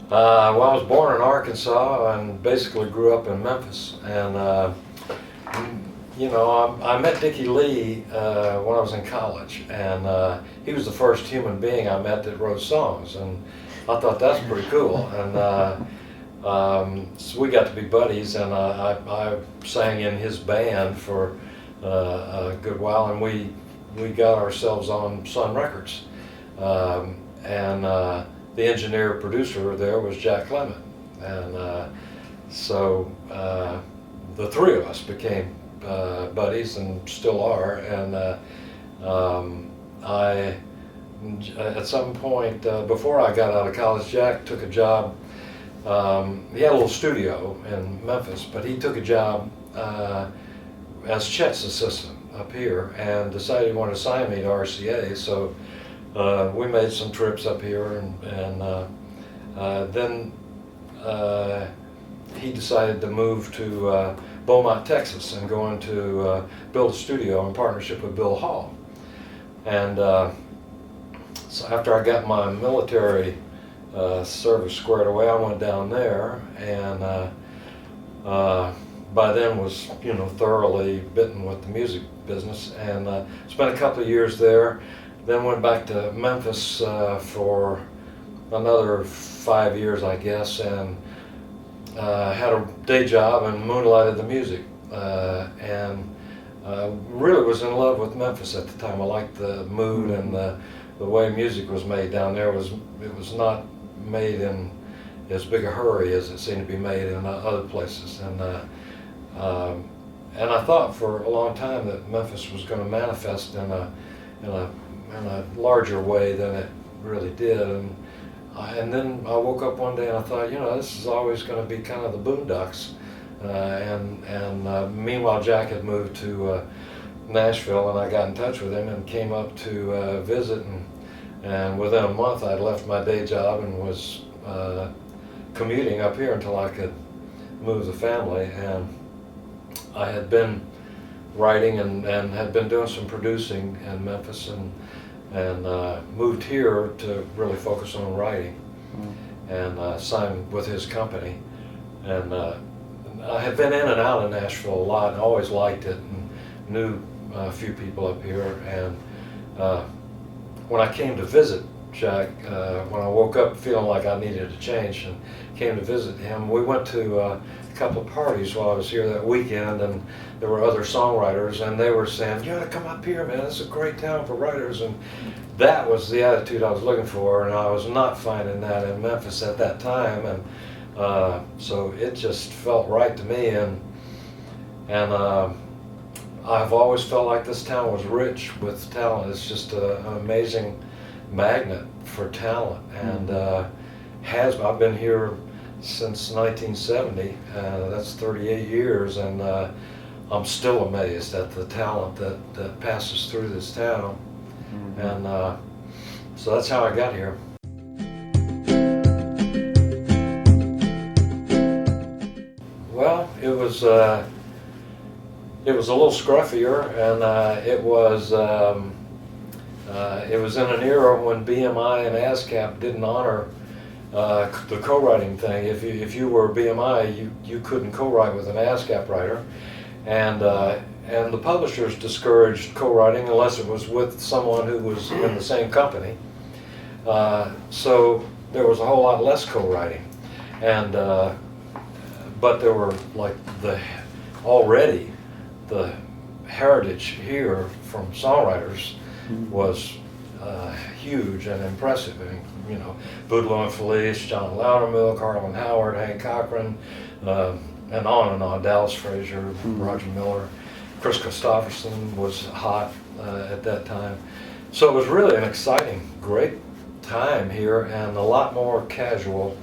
Well, I was born in Arkansas and basically grew up in Memphis. And, I met Dickie Lee when I was in college. And he was the first human being I met that wrote songs. And I thought that's pretty cool. And so we got to be buddies. And I sang in his band for a good while. And we got ourselves on Sun Records. The engineer producer there was Jack Clement, and so the three of us became buddies and still are. And at some point before I got out of college, Jack took a job. He had a little studio in Memphis, but he took a job as Chet's assistant up here and decided he wanted to sign me to RCA. So we made some trips up here, and then he decided to move to Beaumont, Texas, and go into build a studio in partnership with Bill Hall. And so after I got my military service squared away, I went down there, and by then was thoroughly bitten with the music business, and spent a couple of years there. Then went back to Memphis for another 5 years, I guess, and had a day job and moonlighted the music. And really was in love with Memphis at the time. I liked the mood and the way music was made down there. It was not made in as big a hurry as it seemed to be made in other places. And I thought for a long time that Memphis was going to manifest in a larger way than it really did. And then I woke up one day and I thought, this is always going to be kind of the Boondocks. Meanwhile, Jack had moved to Nashville, and I got in touch with him and came up to visit. And within a month, I'd left my day job and was commuting up here until I could move the family. And I had been writing and had been doing some producing in Memphis, and moved here to really focus on writing, and signed with his company. And I had been in and out of Nashville a lot and always liked it, and knew a few people up here. And when I came to visit Jack, when I woke up feeling like I needed a change and came to visit him, we went to a couple of parties while I was here that weekend, and there were other songwriters, and they were saying, "You gotta come up here, man, this is a great town for writers." And that was the attitude I was looking for, and I was not finding that in Memphis at that time. And so it just felt right to me, and I've always felt like this town was rich with talent. It's just an amazing magnet for talent, and I've been here since 1970. That's 38 years, and I'm still amazed at the talent that passes through this town. And so that's how I got here. Well, it was a little scruffier, and it was in an era when BMI and ASCAP didn't honor the co-writing thing. If you were BMI, you couldn't co-write with an ASCAP writer, and the publishers discouraged co-writing unless it was with someone who was in the same company. So there was a whole lot less co-writing, and but there were already the heritage here from songwriters was huge and impressive. I mean, Boudleaux and Felice, John Loudermill, Carlin Howard, Hank Cochran, and on, Dallas Frazier, Roger Miller. Chris Christopherson was hot at that time. So it was really an exciting, great time here, and a lot more casual,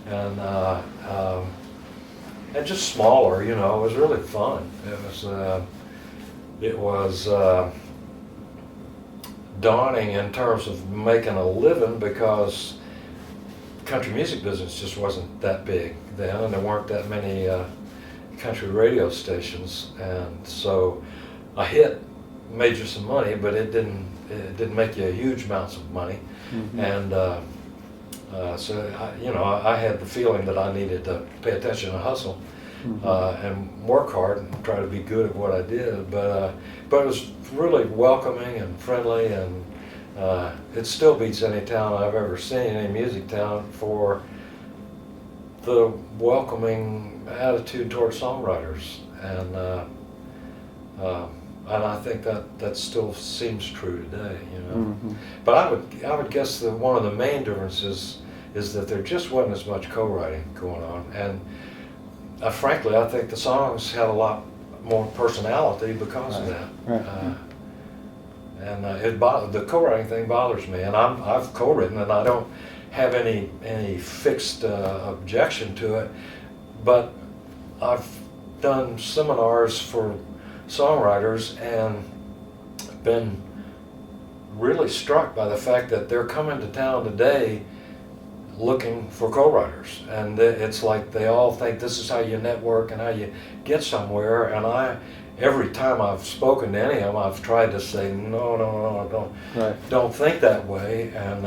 and just smaller. It was really fun. It was daunting in terms of making a living, because country music business just wasn't that big then, and there weren't that many country radio stations, and so a hit made you some money, but it didn't make you huge amounts of money. And I had the feeling that I needed to pay attention and hustle, and work hard and try to be good at what I did. But it was really welcoming and friendly, and it still beats any town I've ever seen, any music town, for the welcoming attitude towards songwriters. And I think that still seems true today, you know. Mm-hmm. But I would guess that one of the main differences is that there just wasn't as much co-writing going on, and frankly, I think the songs had a lot more personality because of that. Right. The co-writing thing bothers me, and I've co-written, and I don't have any fixed objection to it, but I've done seminars for songwriters and been really struck by the fact that they're coming to town today looking for co-writers, and it's like they all think this is how you network and how you get somewhere. And every time I've spoken to any of them, I've tried to say no, don't think that way, and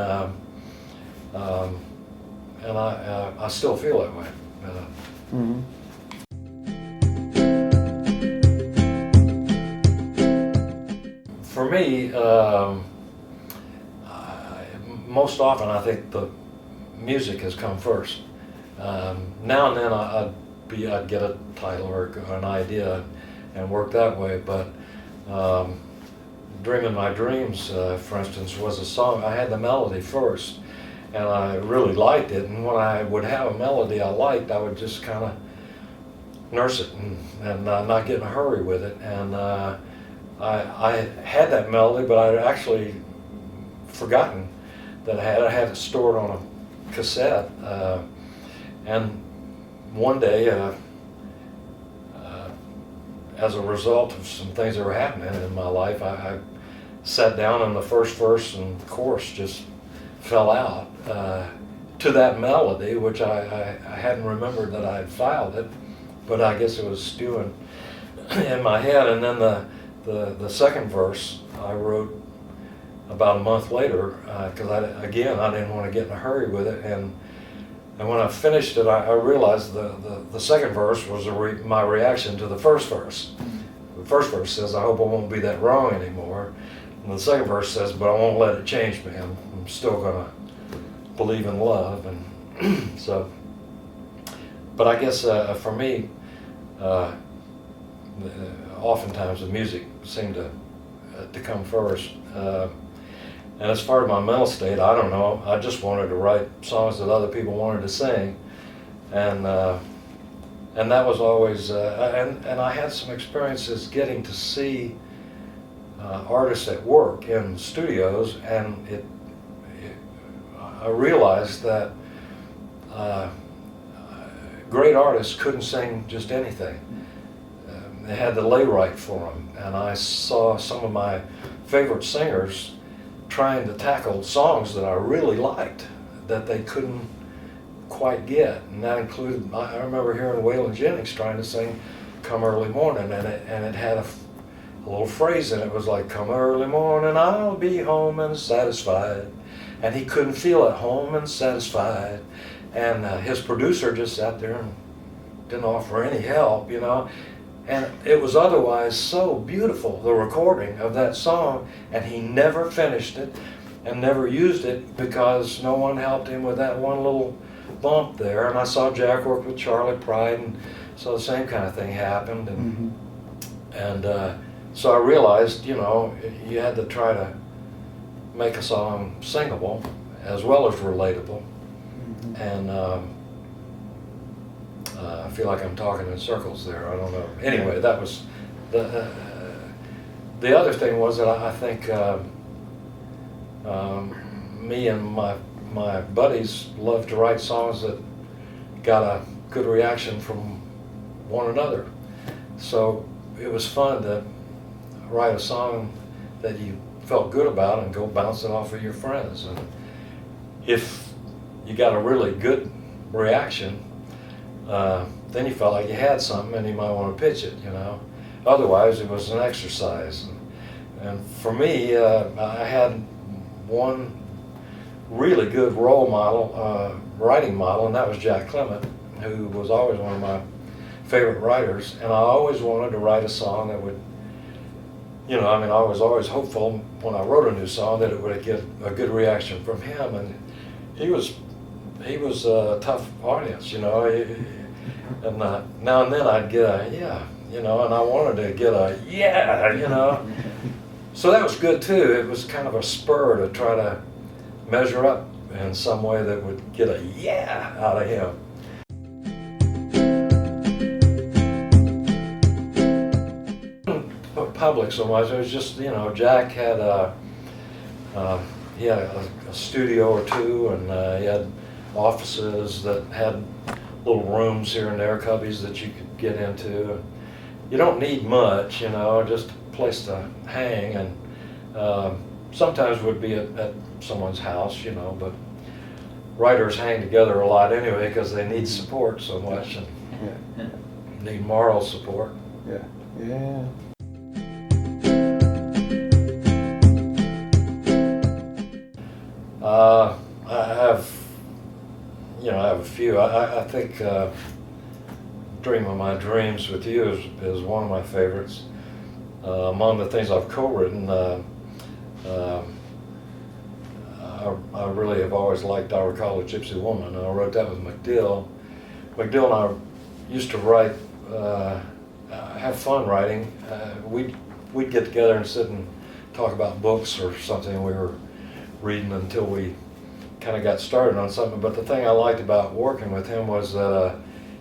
I still feel that way. Mm-hmm. For me, most often I think the music has come first. Now and then I'd get a title or an idea and work that way, but Dreaming My Dreams, for instance, was a song. I had the melody first, and I really liked it, and when I would have a melody I liked, I would just kind of nurse it and not get in a hurry with it. And I had that melody, but I'd actually forgotten that I had it stored on a cassette. And one day, as a result of some things that were happening in my life, I sat down and the first verse and chorus just fell out to that melody, which I hadn't remembered that I had filed it, but I guess it was stewing in my head. And then the second verse I wrote about a month later, because I didn't want to get in a hurry with it, and when I finished it, I realized the second verse was my reaction to the first verse. The first verse says, "I hope I won't be that wrong anymore," and the second verse says, "But I won't let it change me. I'm still gonna believe in love." And so, but I guess for me, oftentimes the music seemed to come first. And as far as my mental state, I don't know. I just wanted to write songs that other people wanted to sing, and that was always. And I had some experiences getting to see artists at work in studios, and I realized that great artists couldn't sing just anything. They had to lay right for them, and I saw some of my favorite singers trying to tackle songs that I really liked that they couldn't quite get, and that included, I remember hearing Waylon Jennings trying to sing "Come Early Morning," and it had a little phrase in it. It was like, "Come early morning, I'll be home and satisfied," and he couldn't feel at home and satisfied, and his producer just sat there and didn't offer any help, you know. And it was otherwise so beautiful, the recording of that song, and he never finished it and never used it because no one helped him with that one little bump there. And I saw Jack work with Charlie Pride, and so the same kind of thing happened. And so I realized, you know, you had to try to make a song singable as well as relatable. And I feel like I'm talking in circles there. I don't know. Anyway, that was the other thing was that I think me and my buddies loved to write songs that got a good reaction from one another. So it was fun to write a song that you felt good about and go bounce it off with your friends. And if you got a really good reaction, then you felt like you had something and you might want to pitch it, you know. Otherwise, it was an exercise. And for me, I had one really good role model, writing model, and that was Jack Clement, who was always one of my favorite writers. And I always wanted to write a song that would, you know, I mean, I was always hopeful when I wrote a new song that it would get a good reaction from him. And he was a tough audience, you know. And now and then I'd get a yeah, you know, and I wanted to get a yeah, you know. So that was good too. It was kind of a spur to try to measure up in some way that would get a yeah out of him. Public so much. It was just, you know, Jack had he had a studio or two, and he had offices that had little rooms here and there, cubbies that you could get into. You don't need much, you know, just a place to hang, and sometimes would be at someone's house, you know, but writers hang together a lot anyway because they need support so much, and need moral support. Yeah. Yeah. I have, you know, I have a few. I think Dream of My Dreams with You is one of my favorites. Among the things I've co-written, I really have always liked I Recall A Gypsy Woman. I wrote that with MacDill. MacDill and I used to write, have fun writing. We'd get together and sit and talk about books or something we were reading until we kind of got started on something. But the thing I liked about working with him was that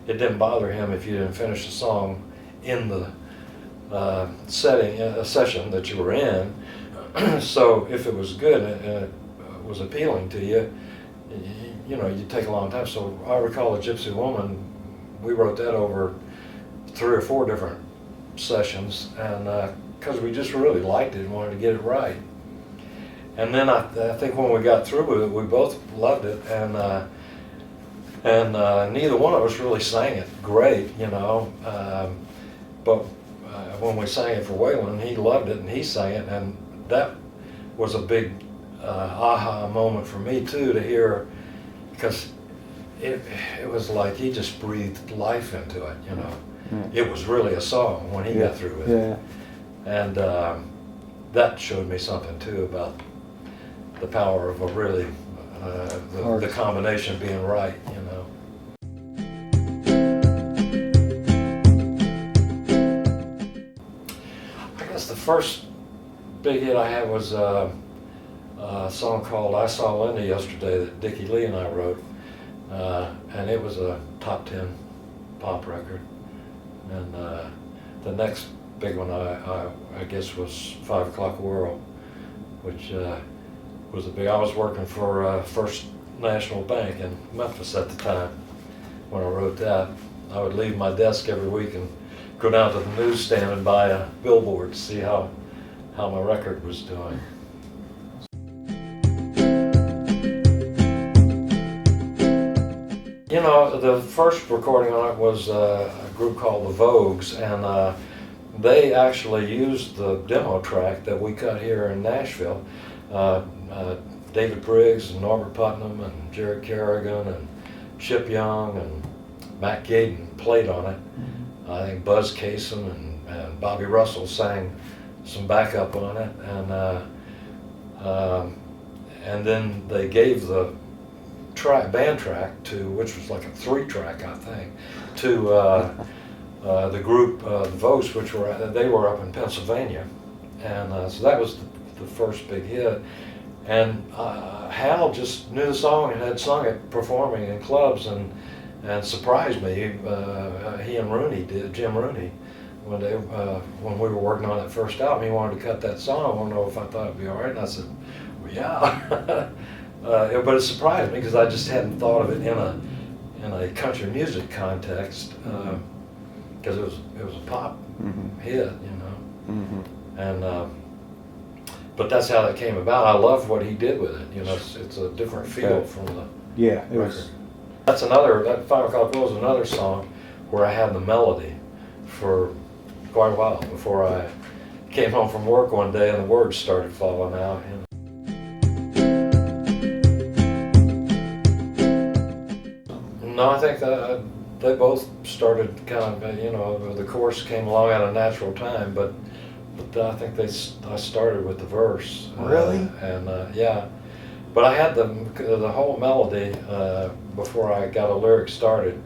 it didn't bother him if you didn't finish the song in the session that you were in. So if it was good and it was appealing to you, you know, you'd take a long time. So I Recall A Gypsy Woman, we wrote that over 3 or 4 different sessions, and because we just really liked it and wanted to get it right. And then I think when we got through with it, we both loved it, and neither one of us really sang it great, you know. But when we sang it for Waylon, he loved it and he sang it, and that was a big aha moment for me too, to hear, because it was like he just breathed life into it, you know. It was really a song when he got through with it. And that showed me something too about the power of a really, the combination being right, you know. I guess the first big hit I had was a song called I Saw Linda Yesterday that Dickie Lee and I wrote. And it was a top 10 pop record. And the next big one I guess was 5 O'Clock World, which was a big. I was working for First National Bank in Memphis at the time when I wrote that. I would leave my desk every week and go down to the newsstand and buy a billboard to see how my record was doing. You know, the first recording on it was a group called the Vogues, and they actually used the demo track that we cut here in Nashville. David Briggs and Norbert Putnam and Jared Kerrigan and Chip Young and Matt Gaden played on it. I think Buzz Cason and Bobby Russell sang some backup on it, and then they gave the band track to, which was like a 3-track, I think, to the group the Vogues, which were up in Pennsylvania, and so that was the first big hit. And Hal just knew the song and had sung it performing in clubs, and surprised me. He and Rooney did, Jim Rooney, when we were working on that first album, he wanted to cut that song. I don't know if I thought it'd be all right, and I said, well, yeah. But it surprised me because I just hadn't thought of it in a country music context, because it was a pop hit, you know. And but that's how that came about. I loved what he did with it. You know, it's a different feel from the record. That's another. That 5 O'Clock World was another song where I had the melody for quite a while before I came home from work one day and the words started falling out. You know. No, I think that they both started kind of, you know, the chorus came along at a natural time, but I think I started with the verse. Really? Yeah, but I had the whole melody before I got a lyric started,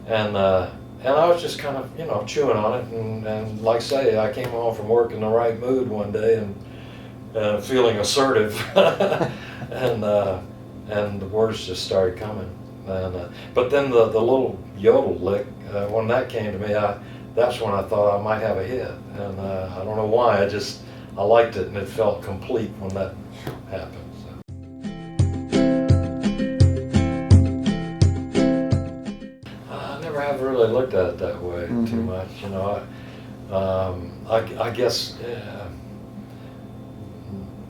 and I was just kind of, you know, chewing on it, and like I say, I came home from work in the right mood one day and feeling assertive, and the words just started coming. But then the little yodel lick, when that came to me, that's when I thought I might have a hit, and I don't know why, I liked it, and it felt complete when that happened. I never have really looked at it that way too much, you know. I guess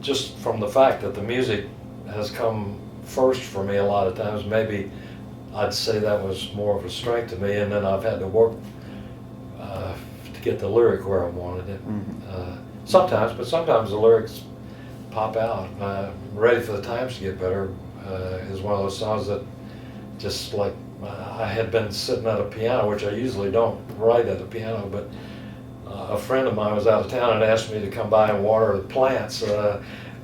just from the fact that the music has come first for me a lot of times, maybe I'd say that was more of a strength to me, and then I've had to work to get the lyric where I wanted it. Sometimes, but sometimes the lyrics pop out. Ready for the Times to Get Better is one of those songs that just like, I had been sitting at a piano, which I usually don't write at a piano, but a friend of mine was out of town and asked me to come by and water the plants,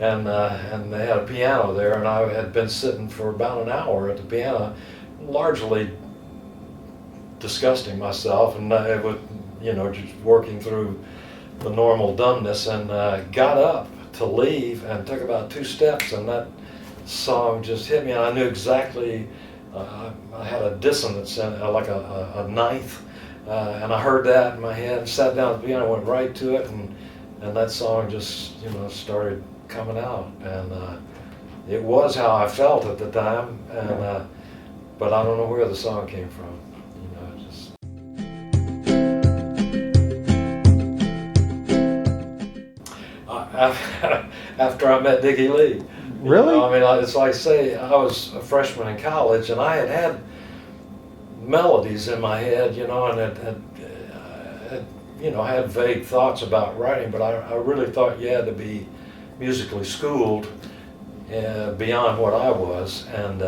and they had a piano there, and I had been sitting for about an hour at the piano, largely disgusting myself, and it was, you know, just working through the normal dumbness, and got up to leave and took about 2 steps, and that song just hit me, and I knew exactly. I had a dissonance, like a ninth, and I heard that in my head, sat down at the piano, went right to it, and that song just, you know, started coming out, and it was how I felt at the time, and but I don't know where the song came from, you know, just. After I met Dickie Lee. Really? You know, I mean, it's like, say, I was a freshman in college, and I had melodies in my head, you know, and you know, I had vague thoughts about writing, but I really thought you had to be musically schooled beyond what I was, and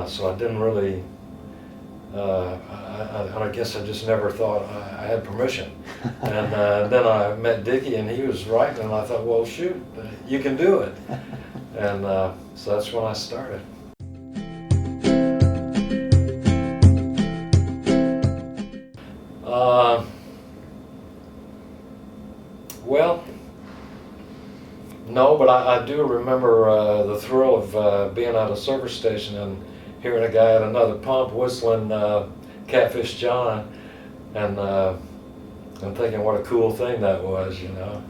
so I didn't really. I guess I just never thought I had permission. And then I met Dickie, and he was writing, and I thought, well, shoot, you can do it. And so that's when I started. Well, no, but I do remember the thrill of being at a service station and hearing a guy at another pump whistling Catfish John, and thinking what a cool thing that was, you know.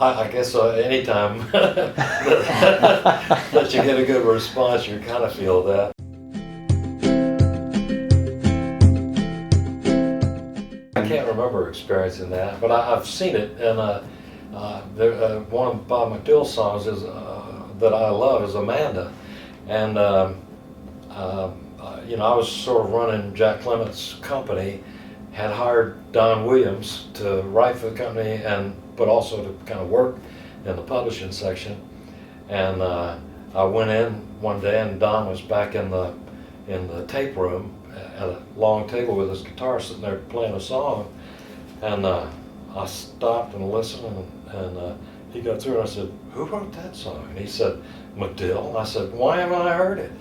I guess anytime that you get a good response, you kind of feel that. I can't remember experiencing that, but I've seen it, and one of Bob McDill's songs is that I love is Amanda, and you know, I was sort of running Jack Clement's company, had hired Don Williams to write for the company, but also to kind of work in the publishing section, and I went in one day, and Don was back in the tape room at a long table with his guitar sitting there playing a song, and I stopped and listened, and he got through, and I said, "Who wrote that song?" And he said, "McDill." And I said, "Why haven't I heard it?"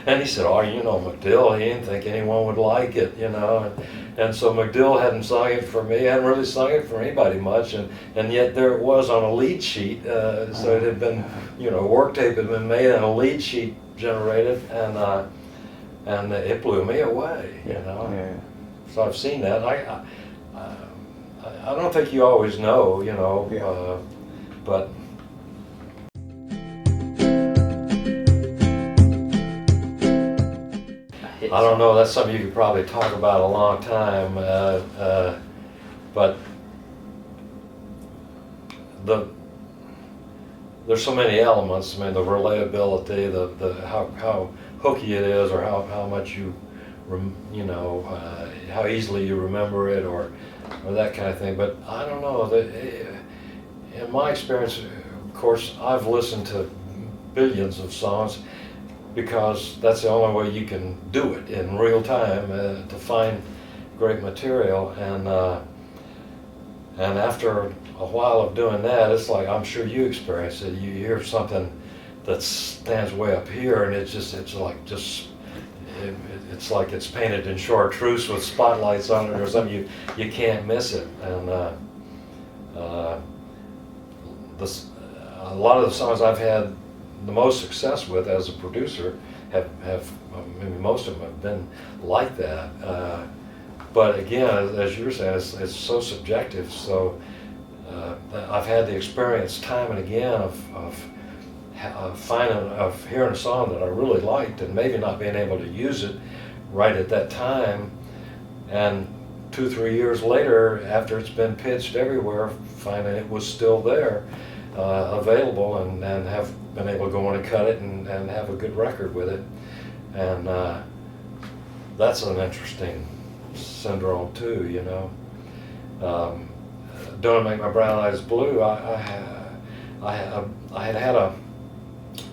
And he said, "Oh, you know McDill, he didn't think anyone would like it, you know." And so McDill hadn't sung it for me, hadn't really sung it for anybody much, and yet there it was on a lead sheet, so it had been, you know, work tape had been made and a lead sheet generated, and it blew me away, you know. Yeah. So I've seen that. I don't think you always know, you know, but. I don't know, that's something you could probably talk about a long time, but there's so many elements. I mean, the relatability, the how hooky it is, or how much you know, how easily you remember it, or that kind of thing. But I don't know, in my experience, of course, I've listened to billions of songs because that's the only way you can do it in real time, to find great material. And after a while of doing that, it's like, I'm sure you experience it. You hear something that stands way up here, and it's like it's painted in chartreuse with spotlights on it or something. You can't miss it. And a lot of the songs I've had the most success with as a producer have most of them have been like that. But again, as you were saying, it's so subjective. So I've had the experience time and again of hearing a song that I really liked and maybe not being able to use it right at that time, and 2-3 years later, after it's been pitched everywhere, finding it was still there, available, and have been able to go in and cut it and have a good record with it. And that's an interesting syndrome too, you know. Don't Make My Brown Eyes Blue, I had a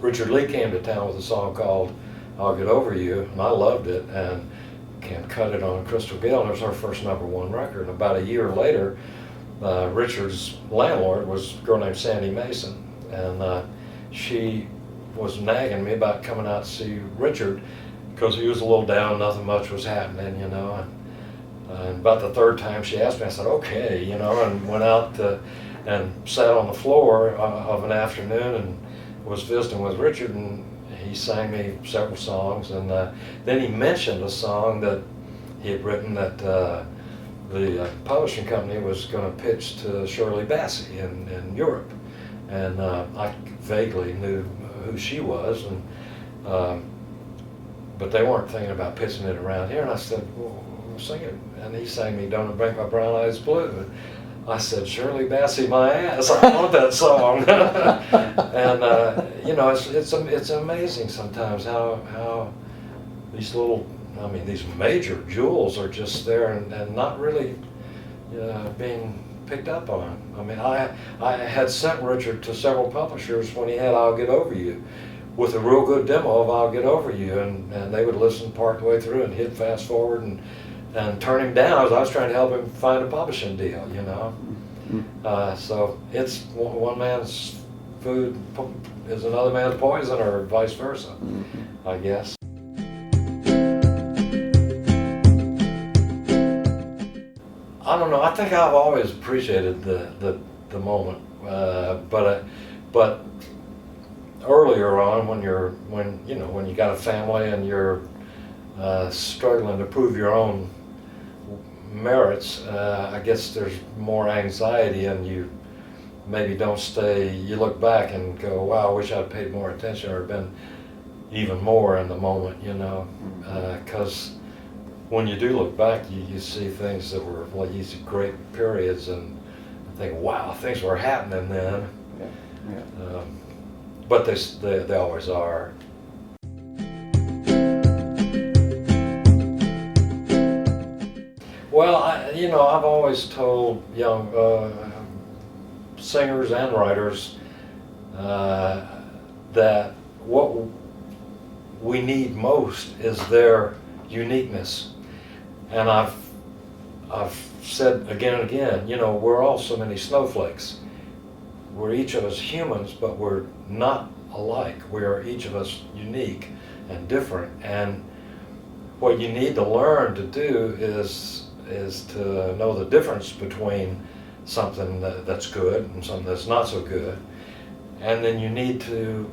Richard Lee came to town with a song called I'll Get Over You, and I loved it, and cut it on Crystal Gale, and it was her first #1 record. And about a year later, Richard's landlord was a girl named Sandy Mason, and she was nagging me about coming out to see Richard because he was a little down, nothing much was happening, you know. And about the third time she asked me, I said, okay, you know, and went out and sat on the floor of an afternoon and was visiting with Richard, and he sang me several songs, and then he mentioned a song that he had written that the publishing company was going to pitch to Shirley Bassey in Europe, and I vaguely knew who she was, and but they weren't thinking about pitching it around here. And I said, well, sing it, and he sang me Don't Break My Brown Eyes Blue. And I said, Shirley Bassey my ass, I want that song. And you know, it's amazing sometimes how these little, I mean, these major jewels are just there and not really being picked up on. I mean, I had sent Richard to several publishers when he had I'll Get Over You, with a real good demo of I'll Get Over You, and they would listen part the way through and hit fast forward and turn him down as I was trying to help him find a publishing deal, you know. So it's one man's food is another man's poison, or vice versa, I guess. I don't know. I think I've always appreciated the moment, but earlier on, when you got a family and you're struggling to prove your own merits, I guess there's more anxiety, and you maybe don't stay. You look back and go, "Wow, I wish I'd paid more attention or been even more in the moment," you know, because when you do look back, you see things that were like these great periods, and think, "Wow, things were happening then." Yeah. But they always are. Well, I've always told young singers and writers that what we need most is their uniqueness. And I've said again and again, we're all so many snowflakes. We're each of us humans, but we're not alike. We are each of us unique and different. And what you need to learn to do is to know the difference between something that's good and something that's not so good. And then you need to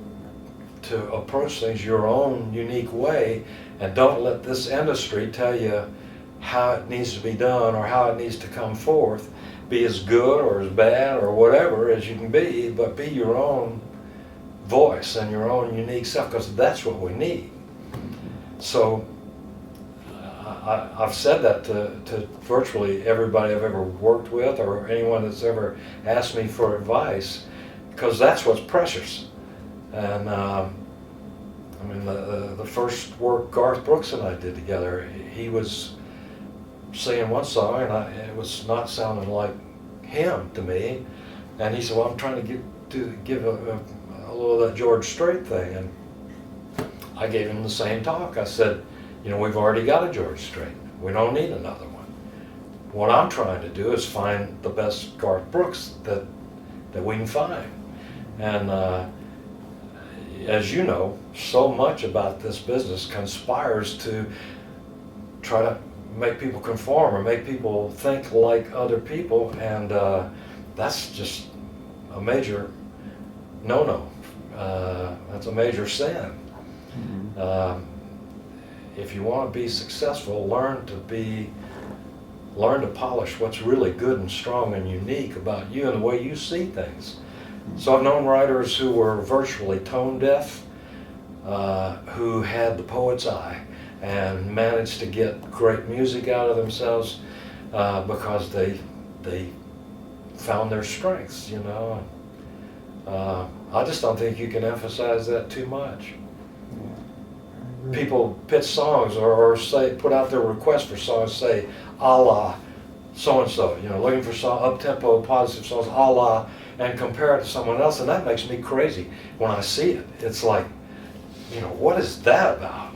approach things your own unique way, and don't let this industry tell you how it needs to be done or how it needs to come forth. Be as good or as bad or whatever as you can be, but be your own voice and your own unique self, because that's what we need. So I've said that to virtually everybody I've ever worked with, or anyone that's ever asked me for advice, because that's what's precious. And the first work Garth Brooks and I did together, he was singing one song, and it was not sounding like him to me, And he said, well, I'm trying to give a little of that George Strait thing. And I gave him the same talk. I said, you know, we've already got a George Strait. We don't need another one. What I'm trying to do is find the best Garth Brooks that we can find. And as you know, so much about this business conspires to try to make people conform or make people think like other people, and that's just a major no-no. That's a major sin. Mm-hmm. If you want to be successful, learn to polish what's really good and strong and unique about you and the way you see things. So I've known writers who were virtually tone deaf, who had the poet's eye and managed to get great music out of themselves because they found their strengths, you know. I just don't think you can emphasize that too much. People pitch songs or say, put out their requests for songs, say, a la so-and-so, you know, looking for some up-tempo, positive songs, a la, and compare it to someone else, and that makes me crazy when I see it. It's like, you know, what is that about?